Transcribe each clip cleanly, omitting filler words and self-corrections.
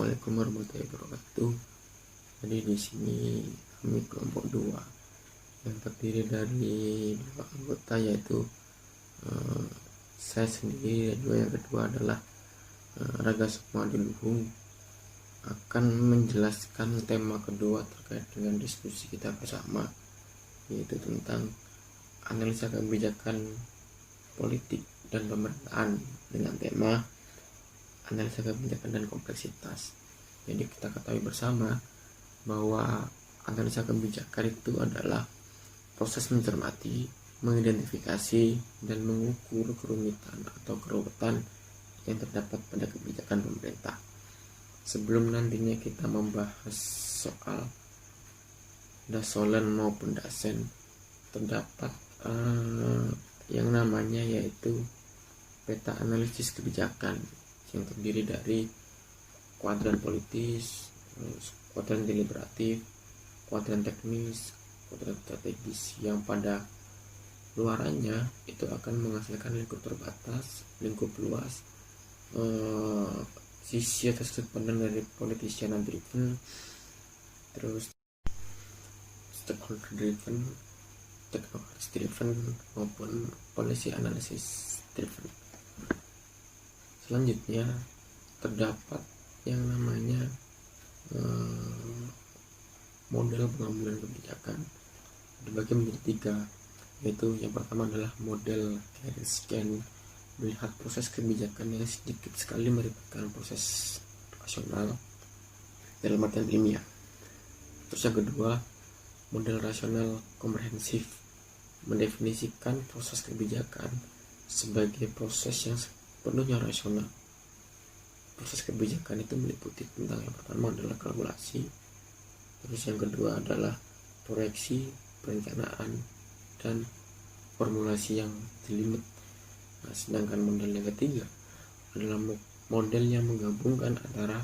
Assalamualaikum warahmatullahi wabarakatuh. Jadi di sini kami kelompok 2 yang terdiri dari 2 anggota, yaitu saya sendiri, dan yang kedua adalah Raga Sukma Diluhung, akan menjelaskan tema kedua terkait dengan diskusi kita bersama, yaitu tentang analisa kebijakan politik dan pemerintahan dengan tema analisa kebijakan dan kompleksitas. Jadi kita ketahui bersama bahwa analisa kebijakan itu adalah proses mencermati, mengidentifikasi, dan mengukur kerumitan atau keruwetan yang terdapat pada kebijakan pemerintah. Sebelum nantinya kita membahas soal dasolen maupun dasen, terdapat yang namanya yaitu peta analisis kebijakan yang terdiri dari kuadran politis, kuadran deliberatif, kuadran teknis, kuadran strategis, yang pada luarannya itu akan menghasilkan lingkup terbatas, lingkup luas, sisi atau sudut pandang dari politician driven, terus stakeholder driven, technocracy driven, maupun policy analysis driven. Selanjutnya terdapat yang namanya model pengambilan kebijakan, dibagi menjadi 3, yaitu yang pertama adalah model garis scan, melihat proses kebijakan yang sedikit sekali melibatkan proses rasional dalam artian ilmiah. Terus yang kedua, model rasional komprehensif, mendefinisikan proses kebijakan sebagai proses yang sepenuhnya rasional. Proses kebijakan itu meliputi tentang yang pertama adalah kalkulasi, terus yang kedua adalah proyeksi, perencanaan, dan formulasi yang jelimet. Nah, sedangkan model yang ketiga adalah model yang menggabungkan antara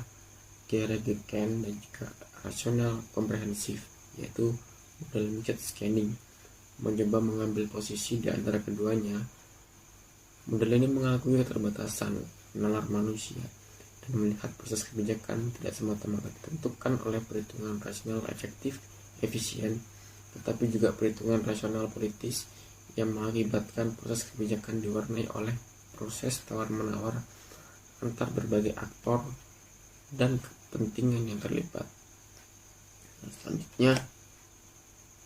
GRGCAN dan juga rasional komprehensif, yaitu model mixed scanning, mencoba mengambil posisi di antara keduanya. Model ini mengakui keterbatasan nalar manusia dan melihat proses kebijakan tidak semata-mata ditentukan oleh perhitungan rasional efektif, efisien, tetapi juga perhitungan rasional politis yang mengakibatkan proses kebijakan diwarnai oleh proses tawar-menawar antar berbagai aktor dan kepentingan yang terlibat. Nah, selanjutnya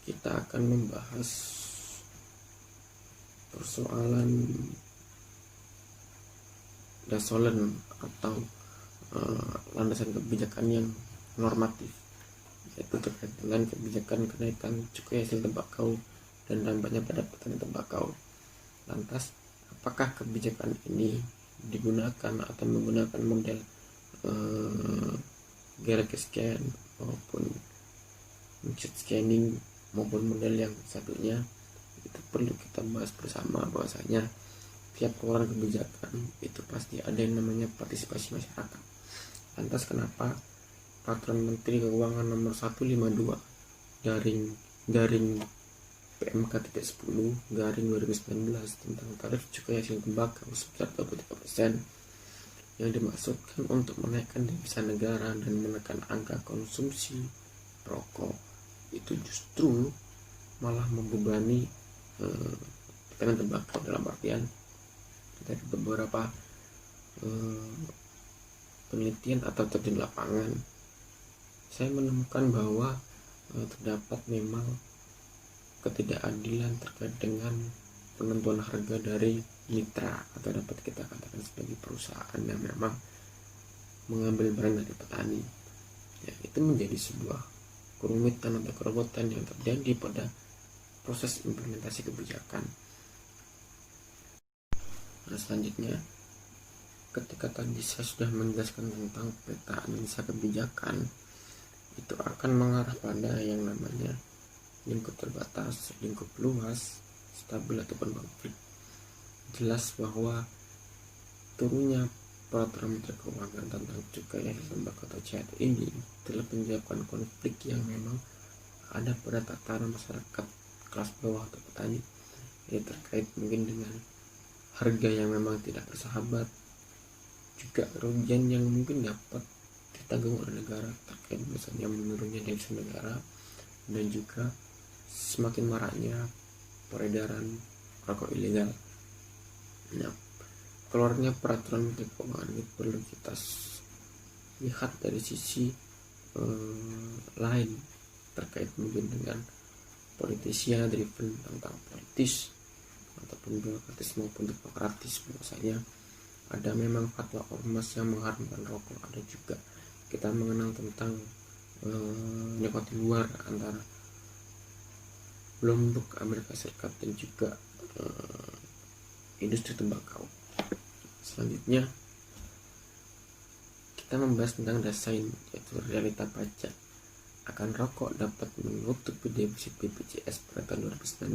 kita akan membahas persoalan dasolen atau landasan kebijakan yang normatif, yaitu terkait dengan kebijakan kenaikan cukai hasil tembakau dan dampaknya pada petani tembakau. Lantas, apakah kebijakan ini digunakan atau menggunakan model GRGCAN maupun mixed scanning maupun model yang satunya? Itu perlu kita bahas bersama bahwasanya tiap keluaran kebijakan itu pasti ada yang namanya partisipasi masyarakat. Lantas kenapa Peraturan Menteri Keuangan nomor 152 garing PMK-10 garing 2019 tentang tarif cukai hasil tembakau sebesar 23% yang dimaksudkan untuk menaikkan devisa negara dan menekan angka konsumsi rokok itu justru malah membebani petani tembakau, dalam artian dari beberapa penelitian atau terjun lapangan saya menemukan bahwa terdapat memang ketidakadilan terkait dengan penentuan harga dari mitra, atau dapat kita katakan sebagai perusahaan yang memang mengambil barang dari petani. Ya, itu menjadi sebuah kerumitan atau keruwetan yang terjadi pada proses implementasi kebijakan. Nah, selanjutnya ketika tadi saya sudah menjelaskan tentang peta analisa kebijakan, itu akan mengarah pada yang namanya lingkup terbatas, lingkup luas, stabil ataupun konflik. Jelas bahwa turunnya peraturan Menteri Keuangan tentang cukai hasil tembakau atau CHT ini telah menyebabkan konflik yang memang ada pada tataran masyarakat kelas bawah atau petani, ya terkait mungkin dengan harga yang memang tidak bersahabat, juga kerugian yang mungkin dapat ditanggung oleh negara terkait misalnya menurunnya devisa negara dan juga semakin maraknya peredaran rokok ilegal. Nah, keluarnya peraturan Menteri Keuangan ini perlu kita lihat dari sisi lain terkait mungkin dengan politisian driven tentang politis ataupun birokratis maupun teknokratis. Misalnya ada memang fatwa ormas yang mengharamkan rokok, ada juga kita mengenal tentang nikotin luar antara Lombok Amerika Serikat dan juga industri tembakau. Selanjutnya kita membahas tentang desain, yaitu realita pajak akan rokok dapat menutupi defisit BPJS pada tahun 2019.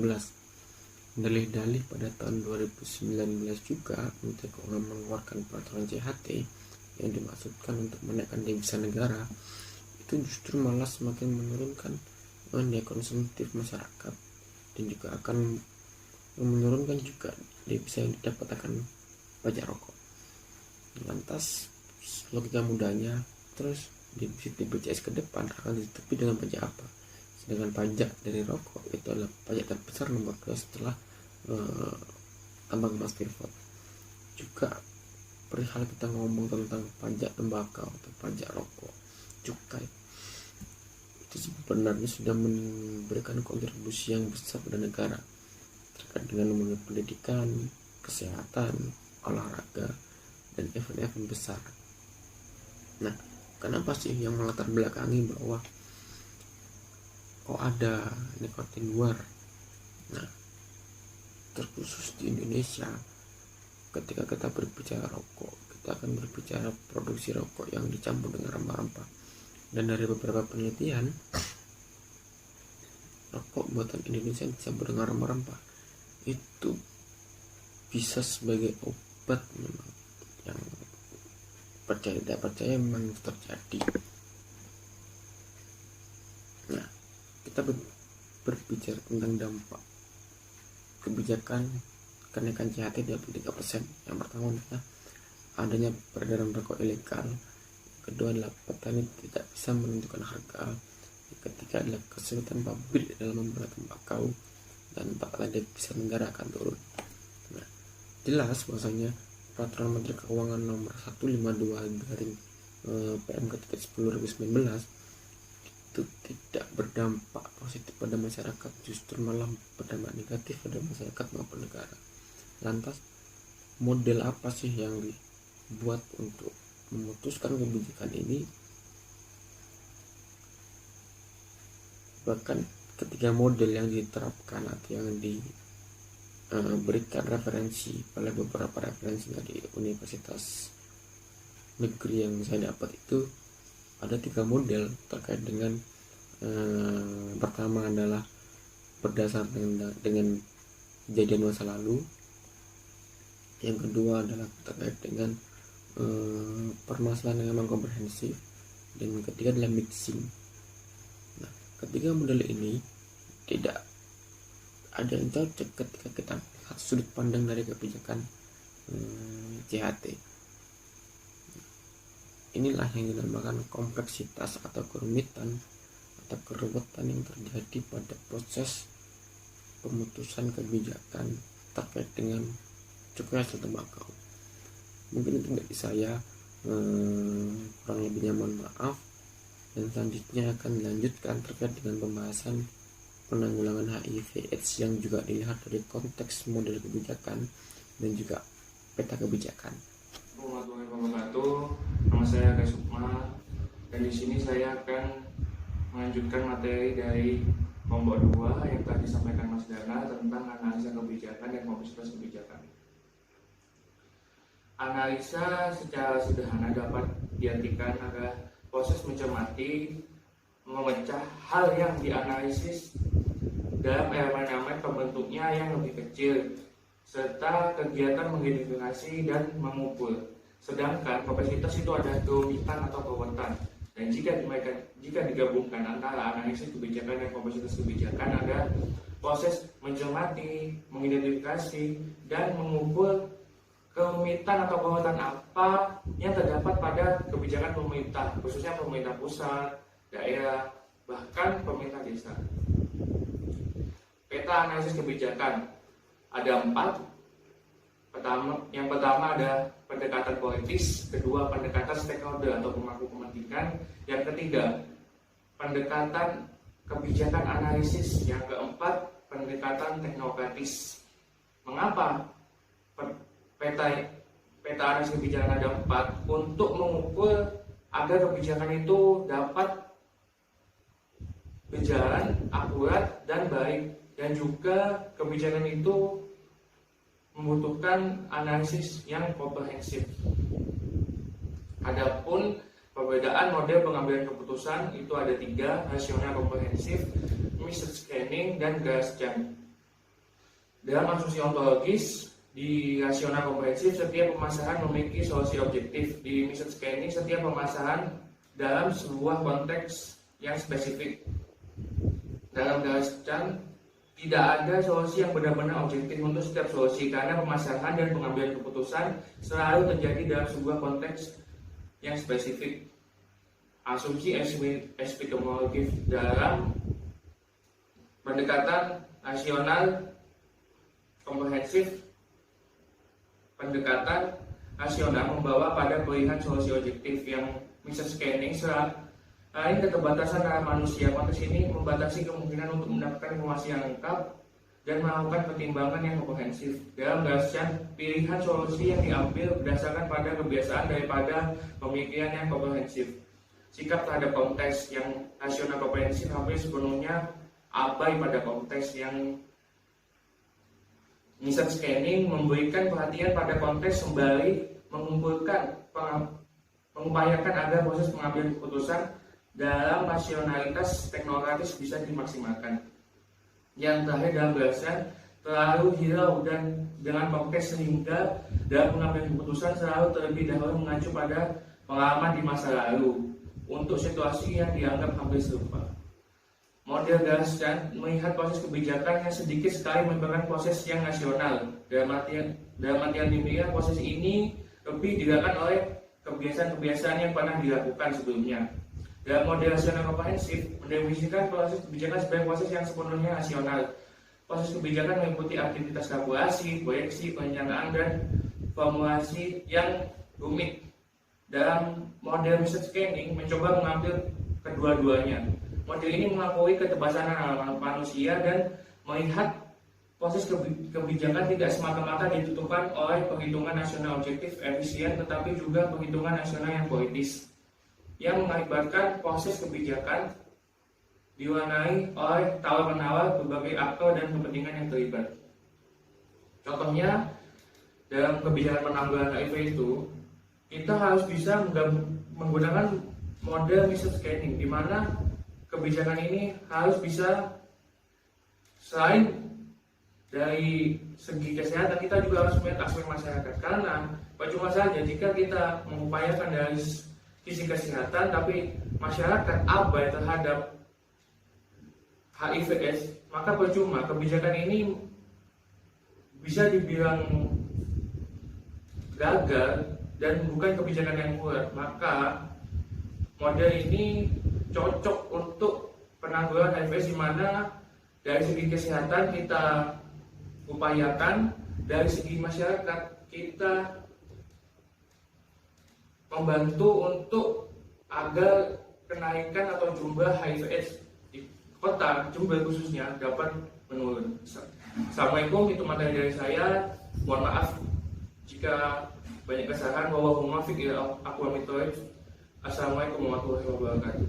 Dalih-dalih pada tahun 2019 juga Menteri Keuangan mengeluarkan peraturan CHT yang dimaksudkan untuk menaikkan devisa negara, itu justru malah semakin menurunkan daya konsumtif masyarakat dan juga akan menurunkan juga devisa yang didapat akan pajak rokok. Lantas logika mudahnya, terus defisit BPJS ke depan akan ditutupi dengan pajak apa? Sedangkan pajak dari rokok itu adalah pajak terbesar nomor 2 setelah tambang emas privat. Juga perihal kita ngomong tentang pajak tembakau atau pajak rokok, cukai, itu sebenarnya sudah memberikan kontribusi yang besar pada negara terkait dengan mengenai pendidikan, kesehatan, olahraga, dan event-event besar. Nah, kenapa sih yang melatar belakangi bahwa kok ada nikotin luar? Nah, terkhusus di Indonesia, ketika kita berbicara rokok, kita akan berbicara produksi rokok yang dicampur dengan rempah-rempah. Dan dari beberapa penelitian, rokok buatan Indonesia yang dicampur dengan rempah-rempah itu bisa sebagai obat memang, yang percaya tidak percaya memang terjadi. Nah, kita berbicara tentang dampak kebijakan kenaikan CHT 23%. Yang pertama adalah adanya peredaran rokok ilegal. Kedua adalah petani tidak bisa menentukan harga. Yang ketiga adalah kesulitan pabrik dalam membuat tembakau. Dan empat adalah devisa negara akan turun. Nah, jelas bahwasanya peraturan Menteri Keuangan nomor 152/PMK-10/2019 itu tidak berdampak positif pada masyarakat, justru malah berdampak negatif pada masyarakat maupun negara. Lantas model apa sih yang dibuat untuk memutuskan kebijakan ini? Bahkan ketiga model yang diterapkan atau yang diberikan referensi oleh beberapa referensi dari universitas negeri yang saya dapat itu ada 3 model terkait dengan pertama adalah berdasarkan dengan kejadian masa lalu, yang kedua adalah terkait dengan permasalahan yang memang komprehensif, dan yang ketiga adalah mixing. Nah, ketiga model ini tidak ada yang cocok ketika kita lihat sudut pandang dari kebijakan CHT. Inilah yang dinamakan kompleksitas atau kerumitan atau keruwetan yang terjadi pada proses pemutusan kebijakan terkait dengan cukai hasil tembakau. Mungkin itu dari saya, kurang lebihnya mohon maaf, dan selanjutnya akan dilanjutkan terkait dengan pembahasan penanggulangan HIV/AIDS yang juga dilihat dari konteks model kebijakan dan juga peta kebijakan. Warahmatullahi wabarakatuh. Nama saya Aga Sukma, dan di sini saya akan melanjutkan materi dari kelompok 2 yang tadi disampaikan Mas Dana tentang analisa kebijakan dan kompleksitas kebijakan. Analisa secara sederhana dapat diartikan adalah proses mencermati, memecah hal yang dianalisis dalam elemen-elemen pembentuknya yang lebih kecil, serta kegiatan mengidentifikasi dan mengukur. Sedangkan kompleksitas itu ada kerumitan atau keruwetan. Dan jika digabungkan antara analisis kebijakan dan kompleksitas kebijakan, ada proses mencermati, mengidentifikasi, dan mengukur kerumitan atau kerumitan apa yang terdapat pada kebijakan pemerintah, khususnya pemerintah pusat, daerah, bahkan pemerintah desa. Peta analisis kebijakan ada 4. Yang pertama ada pendekatan politis, kedua pendekatan stakeholder atau pemangku kepentingan, yang ketiga pendekatan kebijakan analisis, yang keempat pendekatan teknokratis. Mengapa peta analisis kebijakan ada 4? Untuk mengukur agar kebijakan itu dapat berjalan akurat dan baik, dan juga kebijakan itu membutuhkan analisis yang komprehensif. Adapun perbedaan model pengambilan keputusan itu ada 3, rasional komprehensif, method scanning, dan Gaussian. Dalam asumsi ontologis, di rasional komprehensif setiap pemasaran memiliki solusi objektif. Di method scanning setiap pemasaran dalam sebuah konteks yang spesifik. Dalam Gaussian tidak ada solusi yang benar-benar objektif untuk setiap solusi, karena pemasaran dan pengambilan keputusan selalu terjadi dalam sebuah konteks yang spesifik. Asumsi epistemologis dalam pendekatan rasional komprehensif, pendekatan rasional membawa pada pilihan solusi objektif. Yang method scanning selain keterbatasan dalam manusia, konteks ini membatasi kemungkinan untuk mendapatkan informasi yang lengkap dan melakukan pertimbangan yang komprehensif. Dalam Gaussian, pilihan solusi yang diambil berdasarkan pada kebiasaan daripada pemikiran yang komprehensif. Sikap terhadap konteks yang rasional komprehensif hampir sepenuhnya abai pada konteks. Yang method scanning memberikan perhatian pada konteks sembari mengupayakan agar proses pengambilan keputusan dalam rasionalitas teknokratis bisa dimaksimalkan. Yang terakhir dalam Gaussian, terlalu hirau dan dengan konteks, sehingga dalam pengambilan keputusan selalu terlebih dahulu mengacu pada pengalaman di masa lalu untuk situasi yang dianggap hampir serupa. Model Gaussian melihat proses kebijakan yang sedikit sekali merupakan proses yang nasional. Dalam artian demikian, proses ini lebih dilakukan oleh kebiasaan-kebiasaan yang pernah dilakukan sebelumnya. Dalam model rasional komprehensif mendefinisikan proses kebijakan sebagai proses yang sepenuhnya rasional. Proses kebijakan meliputi aktivitas kalkulasi, proyeksi, perencanaan, dan formulasi yang rumit. Dalam model method scanning mencoba mengambil kedua-duanya. Model ini mengakui keterbatasan manusia dan melihat proses kebijakan tidak semata-mata ditentukan oleh perhitungan nasional objektif efisien, tetapi juga perhitungan nasional yang politis, yang mengakibatkan proses kebijakan diwarnai oleh tawar-menawar berbagai aktor dan kepentingan yang terlibat. Contohnya, dalam kebijakan penanggulangan HIV itu, kita harus bisa menggunakan model method scanning, di mana kebijakan ini harus bisa, selain dari segi kesehatan, kita juga harus melihat aspek masyarakat. Karena percuma saja jika kita mengupayakan dari sisi kesehatan, tapi masyarakat abai terhadap HIV/AIDS, maka percuma. Kebijakan ini bisa dibilang gagal dan bukan kebijakan yang kuat. Maka model ini cocok untuk penanggulangan HIV, di mana dari segi kesehatan kita upayakan, dari segi masyarakat kita membantu untuk agar kenaikan atau jumlah HIV/AIDS di kota Jember khususnya dapat menurun. Assalamualaikum, itu materi dari saya. Mohon maaf jika banyak kesalahan. Wallahualam. Assalamualaikum warahmatullahi wabarakatuh.